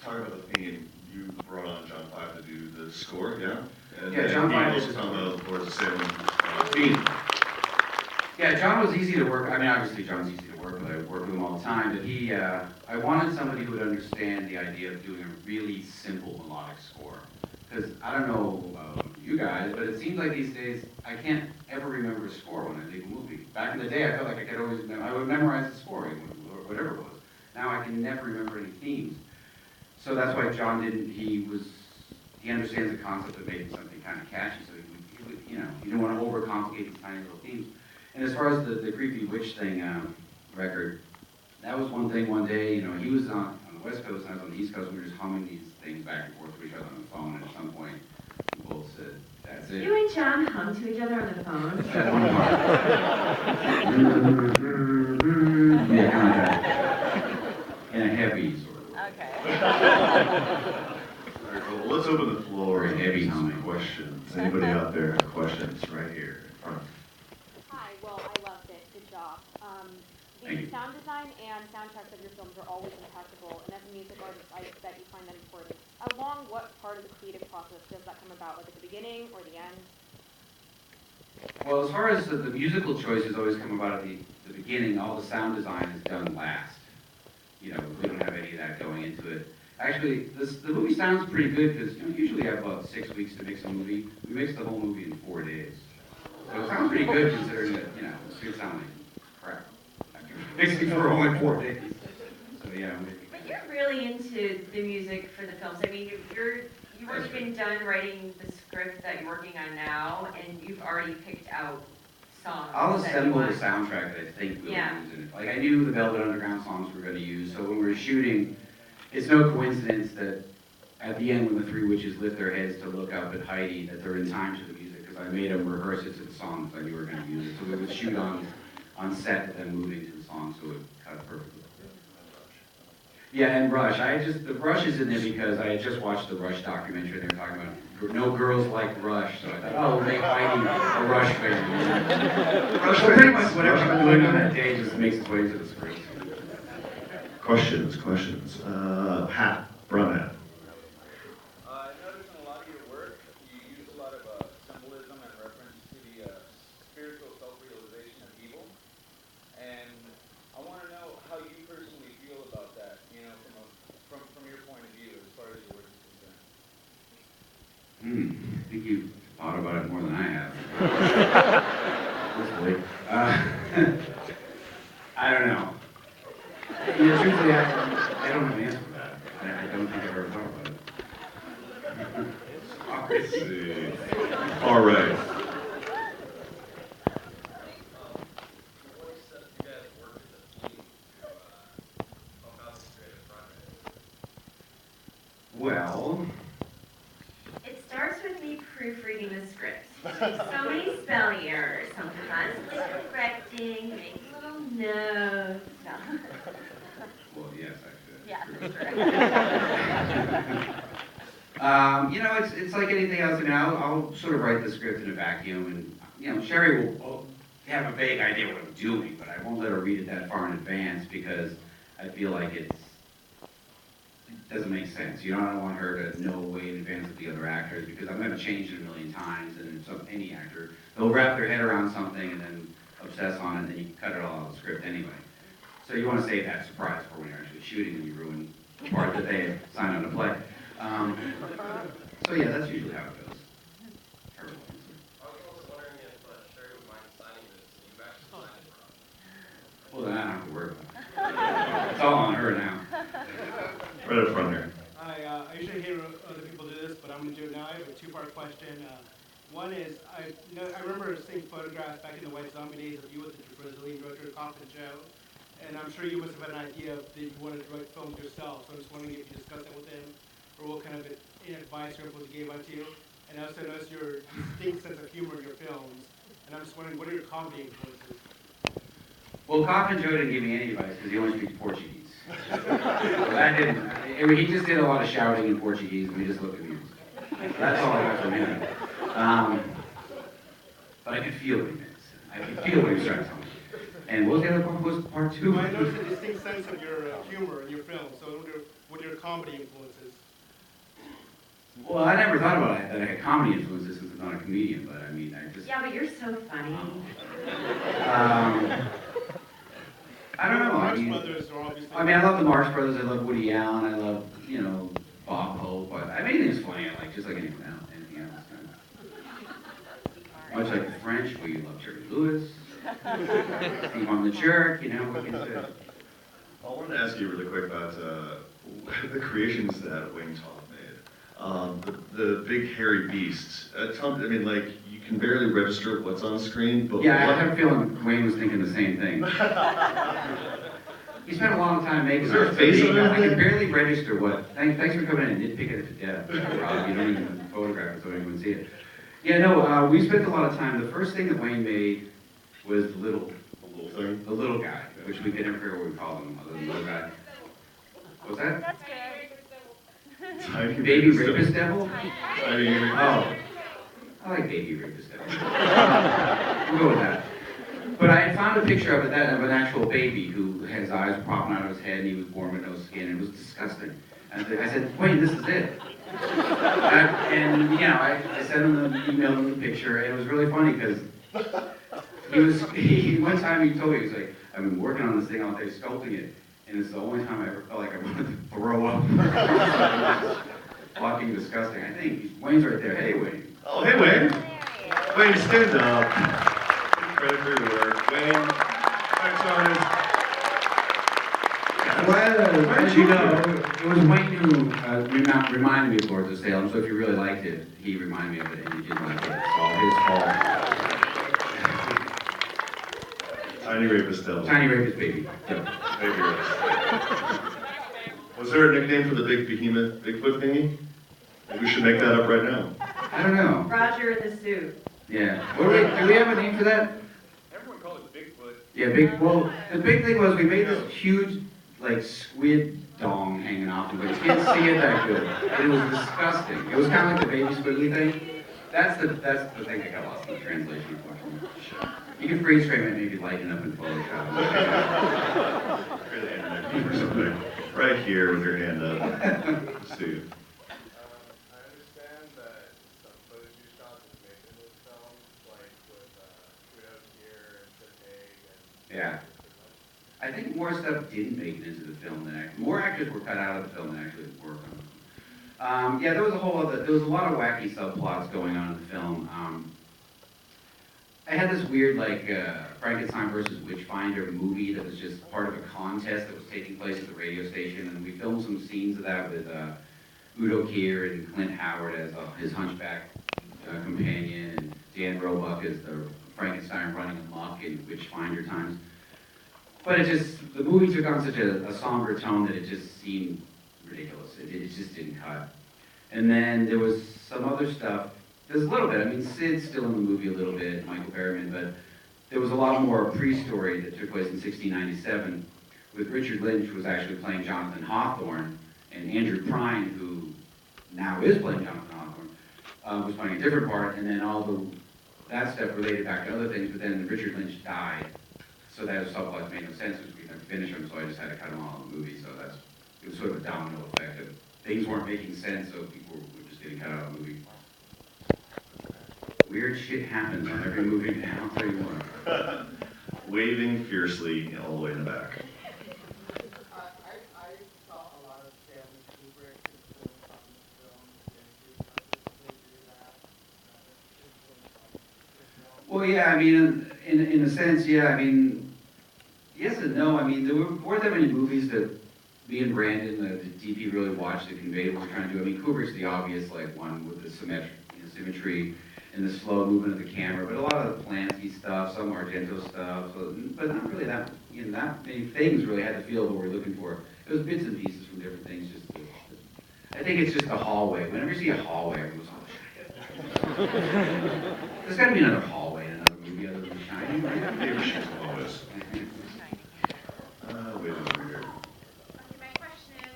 talking about the theme, you brought on John Five to do the score, yeah? And Yeah, John Five was is talking about, of course, the Salem theme. Yeah, John was easy to work. I mean, obviously John's easy to work with. I work with him all the time. But he, I wanted somebody who would understand the idea of doing a really simple melodic score. Because I don't know about you guys, but it seems like these days I can't ever remember a score when I leave a movie. Back in the day, I felt like I could always, I would memorize the score, or whatever it was. Now I can never remember any themes. So that's why John didn't. He understands the concept of making something kind of catchy. So he didn't want to overcomplicate these tiny little themes. And as far as the Creepy Witch thing record, that was one thing one day, he was on the West Coast and I was on the East Coast, and we were just humming these things back and forth to each other on the phone, and at some point, we both said, that's it. You and John hum to each other on the phone? At one part. Yeah, kind of. In a heavy sort of. Okay. All right, well, let's open the floor Very heavy to some humming. questions. Anybody out there have questions right here in front? Hi, well, I loved it. Good job. Thank The you. sound design and soundtracks of your films are always impeccable, and as a music artist, I bet you find that important. Along what part of the creative process does that come about, like at the beginning or the end? Well, as far as the musical choices always come about at the beginning, all the sound design is done last. We don't have any of that going into it. Actually, the movie sounds pretty good because usually I have about 6 weeks to mix a movie. We mix the whole movie in 4 days. So it sounds pretty good considering that, it's going to sound like crap after mixing for only 4 days. So yeah. But you're really into the music for the films. I mean, you've already been done writing the script that you're working on now, and you've already picked out songs. I'll that you assemble the want. soundtrack that I think we'll Yeah. use in it. Like I knew the Velvet Underground songs we were going to use, so when we were shooting, it's no coincidence that at the end when the three witches lift their heads to look up at Heidi, that they're in time to the music, because I made them rehearse it to the songs I knew we were going to use it. So we would shoot on set and then moving to the song, so it would cut perfectly. Yeah, and Rush. The Rush is in there because I had just watched the Rush documentary, and they were talking about no girls like Rush, so I thought, oh, we'll make Heidi a Rush fan. Rush so pretty much whatever I'm doing on that day just makes its way into the script. Questions. Hat, brown hat. I noticed in a lot of your work, you use a lot of symbolism and reference to the spiritual self-realization of evil. And I want to know how you personally feel about that, from your point of view as far as your work is concerned. I think you've thought about it more than I have. Hopefully. I don't know. Truthfully, I don't have an answer for that. I don't think I've ever thought about it. Let's see. All right. Well, It starts with me proofreading the script. So many spelling errors. I'm constantly correcting, making little notes. No. well, yes, actually. Yeah. It's like anything else. I mean, I'll sort of write the script in a vacuum, and Sheri will have a vague idea what I'm doing, but I won't let her read it that far in advance because I feel like it doesn't make sense. I don't want her to know way in advance of the other actors because I'm going to change it a million times, and any actor, they'll wrap their head around something and then obsess on it, and then you can cut it all out of the script anyway. So you want to save that surprise for when you're actually shooting and you ruin the part that they signed on to play. So yeah, that's usually how it goes. Terrible answer. I was also wondering if Sheri would mind signing this, and you've actually signed it for us. Well, then I don't have to worry about it. It's all on her now. Right up front here. I usually hear other people do this, but I'm going to do it now. I have a two-part question. One is, I remember seeing photographs back in the White Zombie days of you with the Brazilian director, Coffin Joe, and I'm sure you must have had an idea that you wanted to write films yourself, so I'm just wondering if you discussed that with him, or what kind of advice or input he gave out to you. And I also noticed your distinct sense of humor in your films, and I'm just wondering, what are your comedy influences? Well, Coffin Joe didn't give me any advice because he only speaks Portuguese. So that didn't. I mean, he just did a lot of shouting in Portuguese, and we just looked amused. That's all I got from him. But I could feel what he meant. I could feel what he was trying to tell me. And what was the other part? Was part two? I noticed a distinct sense of your humor in your films. So I wonder what your comedy influences? Well, I never thought about it, that I had comedy influences since I'm not a comedian, but I mean, I just... Yeah, but you're so funny. I don't know. Marx Brothers are obviously. I mean, I love the Marx Brothers. I love Woody Allen. I love, Bob Hope. But I mean, anything's funny. I like just like anything else. Much like the French, we love Jerry Lewis. Steve on the Jerk. What can you say? I wanted to ask you really quick about the creations that Wayne Todd made. The big hairy beasts. You can barely register what's on screen, but yeah, I have a feeling Wayne was thinking the same thing. He spent a long time making. Is there a face on it? I can barely register what. Thanks for coming in and nitpicking it to death, Rob. You don't even photograph it so anyone can see it. Yeah, no, we spent a lot of time. The first thing that Wayne made was the little guy, which we didn't forget what we called him, the little guy. What's that? That's good. Tiny Baby rapist devil? Tiny Oh, I like baby rapist devil. We'll go with that. But I had found a picture of an actual baby who had his eyes popping out of his head and he was born with no skin and it was disgusting. And I said, Wayne, this is it. I sent him the email and the picture and it was really funny because one time he told me, he was like, I've been working on this thing out there, sculpting it, and it's the only time I ever felt like I wanted to throw up. Fucking disgusting. I think Wayne's right there. Hey, Wayne. Oh, hey, Wayne. Wayne, stand up. Credit for your work. Wayne, thanks, artist. Well, as you know, it was Wayne who reminded me of Lords of Salem, so if you really liked it, he reminded me of it, and you didn't like it. It's all his fault. Tiny rapist devil. Tiny rapist baby. Yep. Baby rapist. Was there a nickname for the big behemoth Bigfoot thingy? Maybe we should make that up right now. I don't know. Roger in the suit. Yeah. Do we have a name for that? Everyone calls it Bigfoot. Yeah, well, the big thing was we made this huge, squid dong hanging off of it. You can't see it that good. It was disgusting. It was kind of like the baby squiggly thing. That's the thing that got lost in the translation, unfortunately. You can freeze frame it and maybe lighten it up in Photoshop. For the internet or something. Right here with your hand up. Let's see. I understand that some footage you shot was made in this film, like with kudos here and Sid Haig and... Yeah. I think more stuff didn't make it into the film than actually. More actors were cut out of the film than actually worked on it. Yeah, there was a lot of wacky subplots going on in the film. I had this weird, Frankenstein versus Witchfinder movie that was just part of a contest that was taking place at the radio station, and we filmed some scenes of that with Udo Kier and Clint Howard as his hunchback companion, and Dan Roebuck as the Frankenstein running amok in Witchfinder times. But the movie took on such a somber tone that it just seemed ridiculous. It just didn't cut. And then there was some other stuff. There's a little bit. I mean, Sid's still in the movie a little bit, Michael Berryman, but there was a lot more pre-story that took place in 1697 with Richard Lynch, who was actually playing Jonathan Hawthorne, and Andrew Prine, who now is playing Jonathan Hawthorne, was playing a different part, and then that stuff related back to other things, but then Richard Lynch died. So that subplots made no sense because we couldn't finish them, so I just had to cut them all in the movie. So it was sort of a domino effect of things weren't making sense, so people were just getting cut out of the movie. Weird shit happens on every movie now, I'll tell you what. Waving fiercely all the way in the back. I saw a lot of Stanley Kubrick influence on this film. Did you that? Well, yeah, I mean, in a sense, yeah, I mean, yes and no. I mean, there weren't that many movies that me and Brandon, the DP, really watched that conveyed what we're trying to do. I mean, Kubrick's the obvious, one with the symmetry and the slow movement of the camera, but a lot of the Polanski stuff, some Argento stuff, but not really that many things really had the feel of what we're looking for. It was bits and pieces from different things. I think it's just the hallway. Whenever you see a hallway, everyone goes, oh, shit. There's got to be another hallway in another movie other than Shining, right? Maybe she's always. Wait over here. Okay, my question is,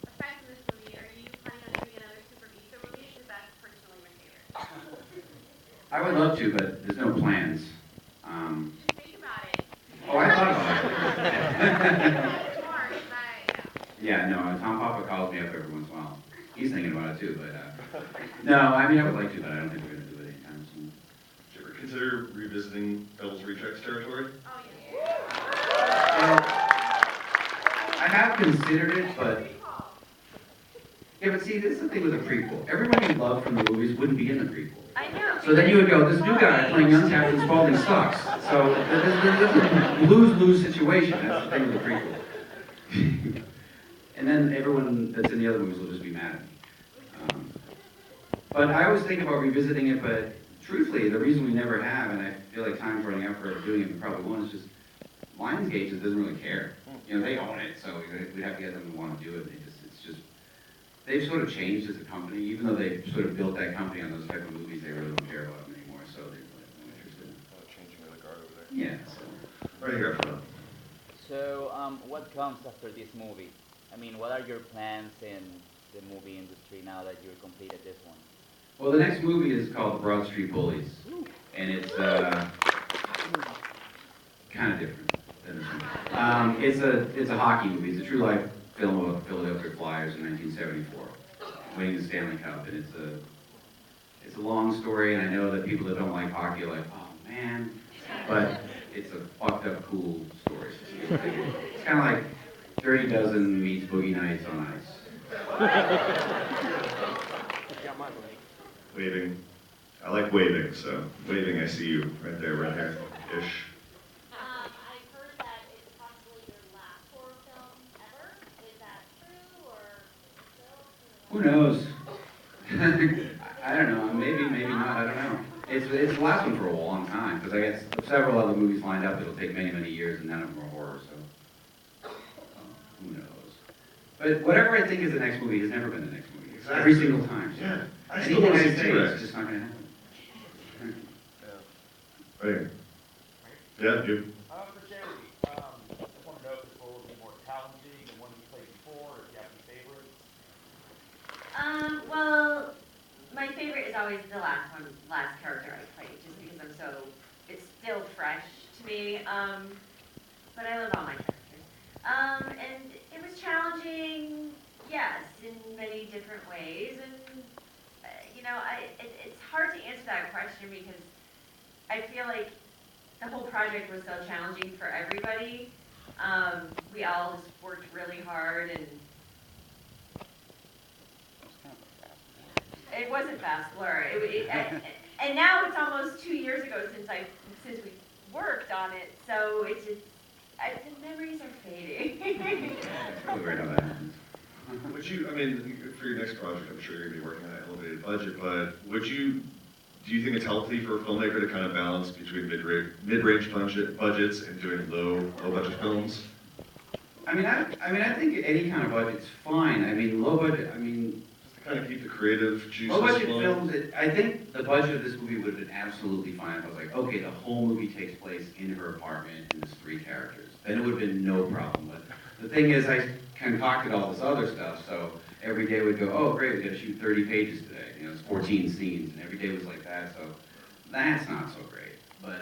aside from this movie, are you planning on doing another Super Visa movie? Because that's personally my favorite. I would love to, but there's no plans. You should think about it. Oh, I thought about it. It's hard, but Yeah, know, and Tom Papa calls me up every once in a while. He's thinking about it too, but, no, I mean, I would like to, but I don't think we're gonna do it anytime soon. Did you ever consider revisiting Devil's Rejects territory? Oh, yeah. Well, I have considered it, but, yeah, but see, this is the thing with a prequel. Everyone you love from the movies wouldn't be in the prequel. I know. So then you would go, this new guy playing young Captain Spaulding sucks. So this is a lose-lose situation. That's the thing with the prequel. And then everyone that's in the other movies will just be mad at me. But I always think about revisiting it, but truthfully, the reason we never have, and I feel like time's running out for doing it, we probably won't, is just Lionsgate just doesn't really care. You know, they own it, so we'd have to get them to want to do it. They've sort of changed as a company, even though they sort of built that company on those type of movies, they really don't care about them anymore, so they're really not interested in it. Changing of the guard over there. Yeah, so. Right here, up front. So, what comes after this movie? I mean, what are your plans in the movie industry now that you've completed this one? Well, the next movie is called Broad Street Bullies, and it's kind of different than this one. It's a hockey movie. It's a true life film about the Philadelphia Flyers in 1974, winning the Stanley Cup, and it's a long story. And I know that people that don't like hockey are like, oh man, but it's a fucked up cool story. It's kind of like Dirty Dozen meets Boogie Nights on ice. Waving. I like waving, so waving, I see you right there, right here, ish. I've heard that it's possibly your last horror film ever. Is that true or still? Who knows? I don't know. Maybe not. I don't know. It's the last one for a long time because I guess several other movies lined up. It'll take many years, and none of them are horror. So who knows? But whatever I think is the next movie has never been the next movie. Exactly. Every single time. So. Yeah. I still Anything want I to see say T-Rex. is just not going to happen. Right here. Yeah, you. For Sheri, I just want to know if this role will be more challenging than one you played before, or if you have any favorites. Well, my favorite is always the last character I played, just because it's still fresh to me. But I love all my characters. And it was challenging, yes, in many different ways. And, it's hard to answer that question because I feel like the whole project was so challenging for everybody. We all just worked really hard, and it wasn't fast blur. And now it's almost 2 years ago since we worked on it, so it's just the memories are fading. That's probably right how that happens. Would you, I mean, for your next project, I'm sure you're going to be working on an elevated budget, but do you think it's healthy for a filmmaker to kind of balance between mid-range budgets and doing low budget films? I think any kind of budget's fine. I mean, low budget. I mean, Just to kind of keep the creative juices low budget flowing? films. I think the budget of this movie would have been absolutely fine if I was like, okay, the whole movie takes place in her apartment and there's 3 characters. Then it would have been no problem. But the thing is, I concocted all this other stuff, so every day we'd go, oh great, we got to shoot 30 pages today. You know, it's 14 scenes, and every day was like that. So that's not so great. But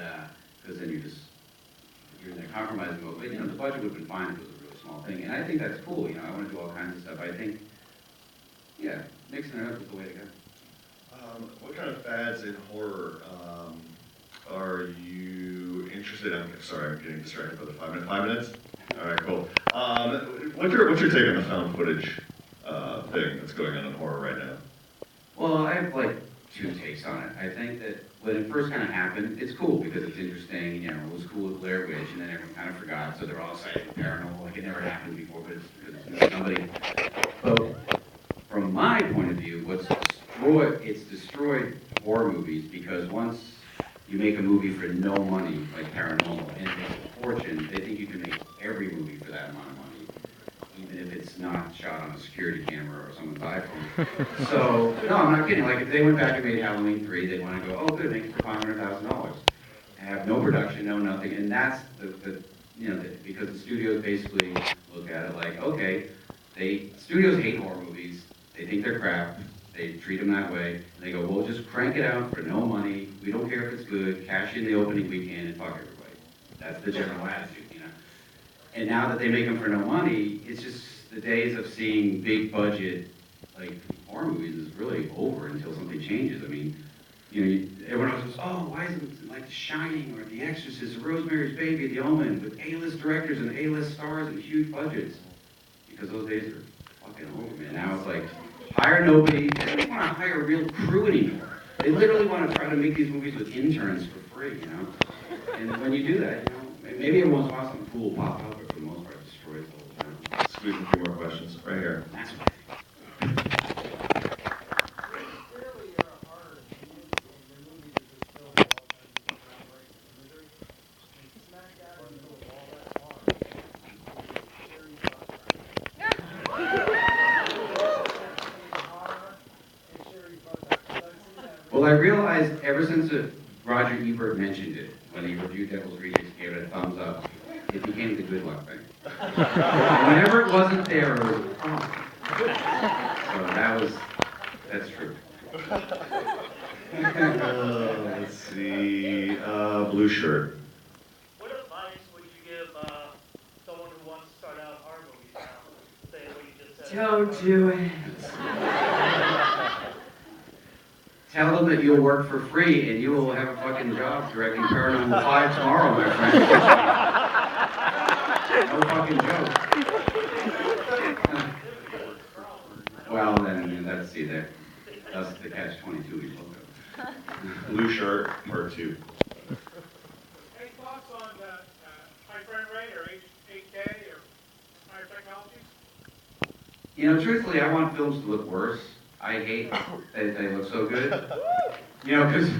because then you're in that compromising mode. But the budget would have been fine if it was a really small thing, and I think that's cool. I want to do all kinds of stuff. I think, yeah, mixing it up is the way to go. What kind of fads in horror are you interested in? Sorry, I'm getting distracted by the 5 minutes. All right, cool. What's your take on the found footage thing that's going on in horror right now? Well, I have like 2 takes on it. I think that when it first kind of happened, it's cool because it's interesting. It was cool with Blair Witch, and then everyone kind of forgot, so they're all saying paranormal, like it never happened before, but it's somebody. But from my point of view, it's destroyed horror movies because once you make a movie for no money, like Paranormal, and it makes a fortune, they think you can make every movie for that amount of money, even if it's not shot on a security camera or someone's iPhone. So, no, I'm not kidding. Like, if they went back and made Halloween 3, they'd want to go, oh, good, make it for $500,000. Have no production, no nothing, and that's because the studios basically look at it like, okay, studios hate horror movies, they think they're crap, they treat them that way, and they go, well, just crank it out for no money, we don't care if it's good, cash in the opening weekend, and fuck everybody. That's the general attitude, And now that they make them for no money, it's just, the days of seeing big budget, like, horror movies is really over until something changes. I mean, everyone else goes, oh, why isn't it like The Shining or The Exorcist or Rosemary's Baby, The Omen, with A-list directors and A-list stars and huge budgets? Because those days are fucking over, man. Now it's like, hire nobody. They don't want to hire a real crew anymore. They literally want to try to make these movies with interns for free, And when you do that, maybe every once in a while some fool will pop up, but for the most part, it destroys the whole town. Squeeze a few more questions, right here. That's what I think. Clearly, you're a horror community, and your movies are just filled with all kinds of groundbreaking imagery. And smack dab in the middle of all that horror, Sheri horror and Sheri Well, I realized ever since Roger Ebert mentioned it, when he reviewed Devil's Rejects, gave it a thumbs up, it became the good luck thing. Whenever it wasn't there, it was a problem. So that's true. Let's see, blue shirt. What advice would you give someone who wants to start out horror movies now? Say what you just said. Don't do it. Tell them that you'll work for free and you will have a fucking job directing Paranormal 5 tomorrow, my friend. No fucking joke. Well, then, let's see there. That's the catch-22 we spoke of. Blue shirt, part 2. Any thoughts on high frame rate or 8K or higher technologies? Truthfully, I want films to look worse. I hate that they look so good. Because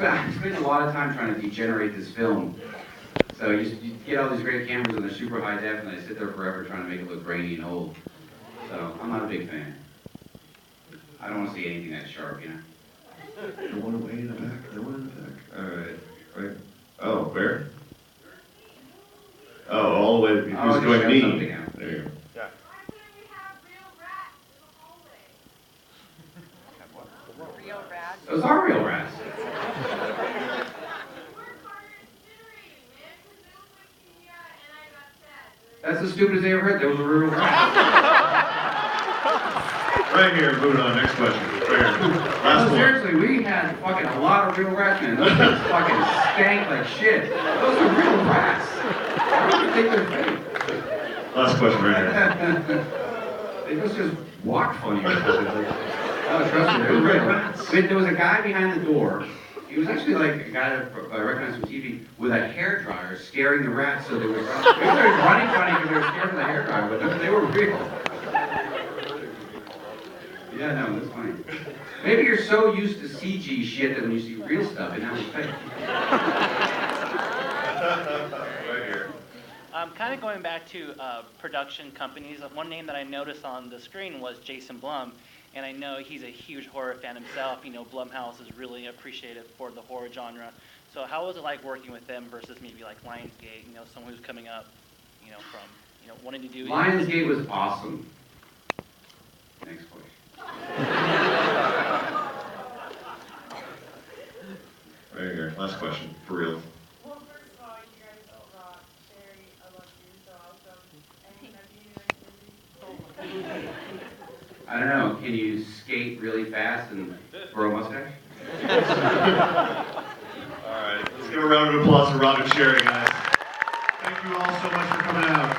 I spent a lot of time trying to degenerate this film. So you get all these great cameras and they're super high def and they sit there forever trying to make it look grainy and old. So I'm not a big fan. I don't want to see anything that sharp, The one way in the back, the one in the back. All right, right. Oh, where? Oh, all the way, who's going to me? Something out. There you go. Why couldn't we have real rats in the hallway? Real rats. Those are real rats. Work harder incinerating, man, because it was leukemia and I got sad. That's the stupidest they ever heard. There was a real rat. Right here, moving on, next question. Right here. No, Last one. seriously, we had fucking a lot of real rats, man. Those things fucking stank like shit. Those are real rats. I don't think they're fake. Last question right here. They must just walk funny or something. Oh, trust me, they're real rats. There was a guy behind the door. He was actually like a guy that I recognized from TV with a hairdryer scaring the rats so they were running funny because they were scared of the hairdryer, but they were real. Yeah, no, that's funny. Maybe you're so used to CG shit that when you see real stuff, it now is fake. Right here. Kind of going back to production companies, one name that I noticed on the screen was Jason Blum, and I know he's a huge horror fan himself. Blumhouse is really appreciative for the horror genre. So how was it like working with them versus maybe like Lionsgate, someone who's coming up, from, wanting to do... Lionsgate was awesome. Next question. Right here, last question, for real. Well, first of all, you guys all rock. Sheri, I love you, so awesome. And have you I don't know, can you skate really fast and grow a mustache? All right, let's give a round of applause for Rob and Sheri, guys. Thank you all so much for coming out.